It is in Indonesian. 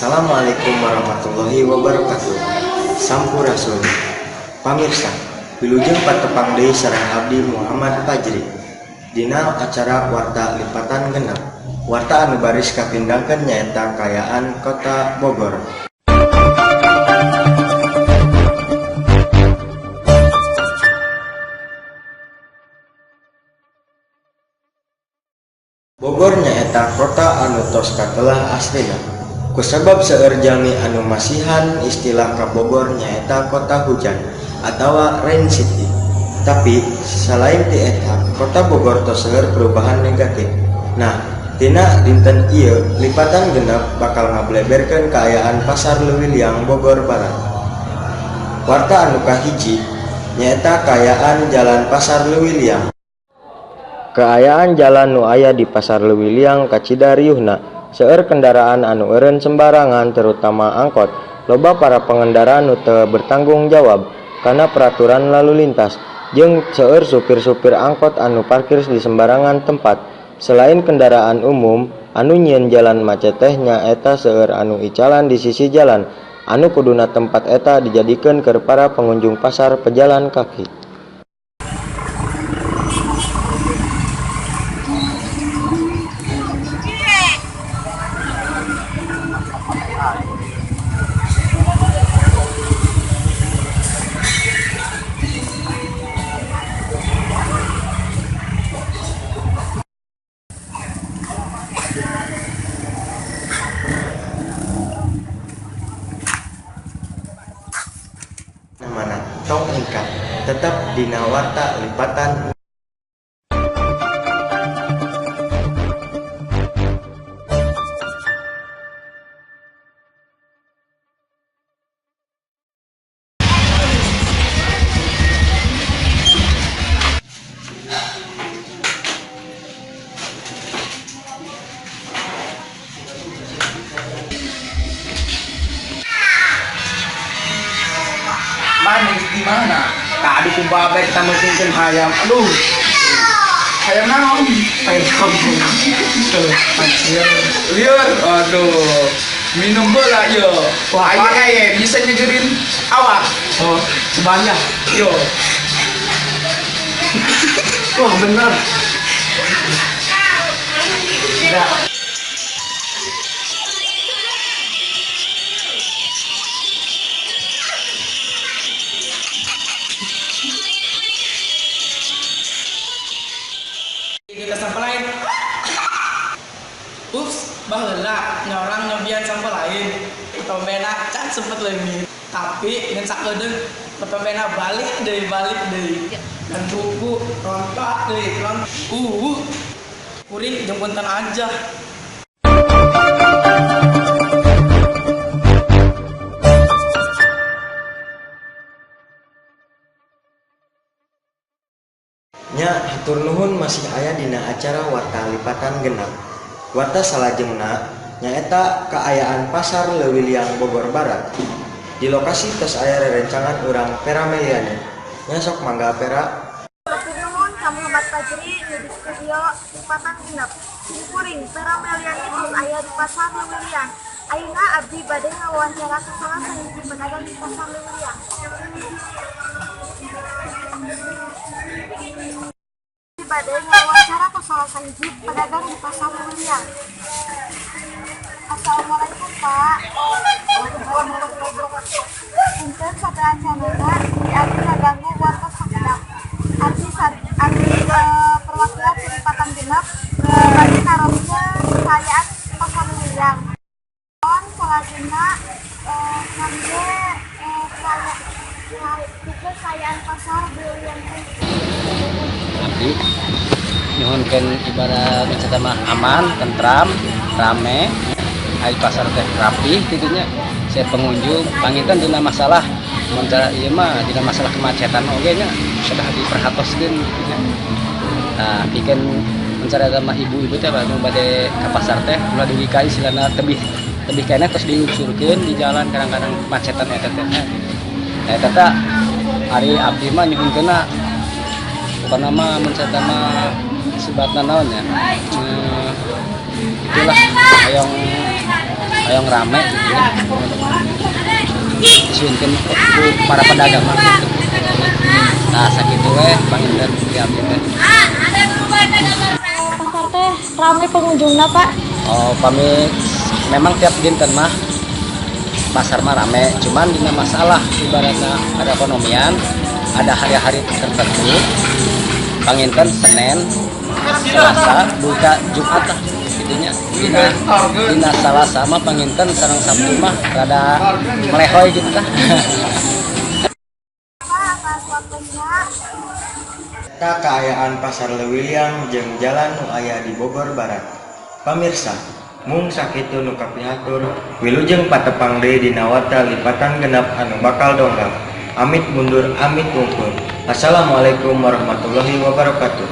Assalamualaikum warahmatullahi wabarakatuh. Sampurasun. Pamirsa, wilujeng patepang deui sareng abdi Muhammad Fajri dina acara Warta Lipatan Genep. Warta anu baris kapindangkeun nyaeta Kayaan Kota Bogor. Bogor nyaeta kota anu tos katelah aslina. Kusabab seueur jalmi anu masihan istilah ka Bogor nyaeta kota hujan atawa rain city. Tapi selain ti eta, kota Bogor tos seueur perubahan negatif. Nah, tina dinten ieu Lipatan Genep bakal ngableberkeun kaayaan Pasar Leuwiliang Bogor Barat. Warta anu kahiji nyaeta kaayaan Jalan Pasar Leuwiliang. Kaayaan jalan nu aya di Pasar Leuwiliang kacidariuhna seueur kendaraan anu eureun sembarangan terutama angkot. Loba para pengendara nu teu bertanggung jawab kana peraturan lalu lintas jeung seueur supir-supir angkot anu parkir di sembarangan tempat. Selain kendaraan umum anu nyieun jalan macet teh nyaeta seueur anu icalan di sisi jalan anu kuduna tempat eta dijadikeun keur para pengunjung pasar pejalan kaki. Mana tong ingkat tetap dina Warta Lipatan. Manis di mana? Tadi ku babe kita mesinkan hayam. Aduh. Hayam naon? Hayam kampung. Tuh, anjir. Liur. Aduh. Minum bola yo. Wah, pakai bisa nyegerin awak. Oh, sebanyak. Yo. Wah, bener. Tidak. Kita sampah lain. Ups, baheula nyorang nyobian sampah lain. Petombena can sempet leungit. Tapi ngan sakedeung petombena balik deui. Dan buku rontok deui, kuring jeung punten aja. Nya hatur nuhun masih aya dina acara Warta Lipatan Genep. Warta salajengna nyaeta kaayaan Pasar Leuwiliang Bogor Barat. Di lokasi tos aya rerencangan urang Pera Meliani. Nya sok mangga Pera. Hatur nuhun ka Muhammad Fajri di studio Lipatan Genep. Kuring Pera Meliani tos aya di Pasar Leuwiliang. Ayeuna abdi bade ngawawancara ka salah sahiji pedagang di Pasar Leuwiliang. Bade ngawawancara ke salah sahiji pedagang di Pasar Leuwiliang. Assalamualaikum Pak. Punten sabeacanana di abdi ngaganggu warta sakedap. Abdi perwakilan Lipatan Genep bade naroskeun kaayaan Pasar Leuwiliang. Mohon salajengna kangge kaayaan Pasar Leuwiliang. Abdi nyuhunkeun ibarat wisata mah aman, tentram, rame, ai pasar teh rapi kitu nya. Saya pengunjung pangitkan dina masalah mun ieu mah dina masalah kemacetan oge nya sudah diperhatoskeun kitu nya. Nah, pikeun mun carana mah ibu-ibu teh anu bade ka pasar teh ulah diwikai silana tebih keneh terus diusurkeun di jalan kadang-kadang macetan eta teh. Nah, eta teh ari abdi mah nyuhunkeunna nama mencet nama sebatna naon ya itulah yang yang rame gitu ya. Disuinkan ku para pedagang mah gitu. Nah sakitu we panginten diambil teh. Pasar teh ramai pengunjungnya Pak. Oh pami memang tiap dinten mah pasar mah rame, cuman dina masalah ibaratnya ada ekonomian, ada hari-hari tertentu, panginten Senin, Selasa, buka Jumat lah, gitunya. Dina Selasa mah panginten sareng Sabtu mah rada melehoy gitu tah. Pak, atas waktunya. Eta kaayaan Pasar Leuwiliang jeung jalan nu aya di Bogor Barat. Pamirsa, mung sakitu nu kapihatur, wilujeng patepang deui dina wata lipatan genep anu bakal dongkap. Amit mundur, amit wungkul. Assalamualaikum warahmatullahi wabarakatuh.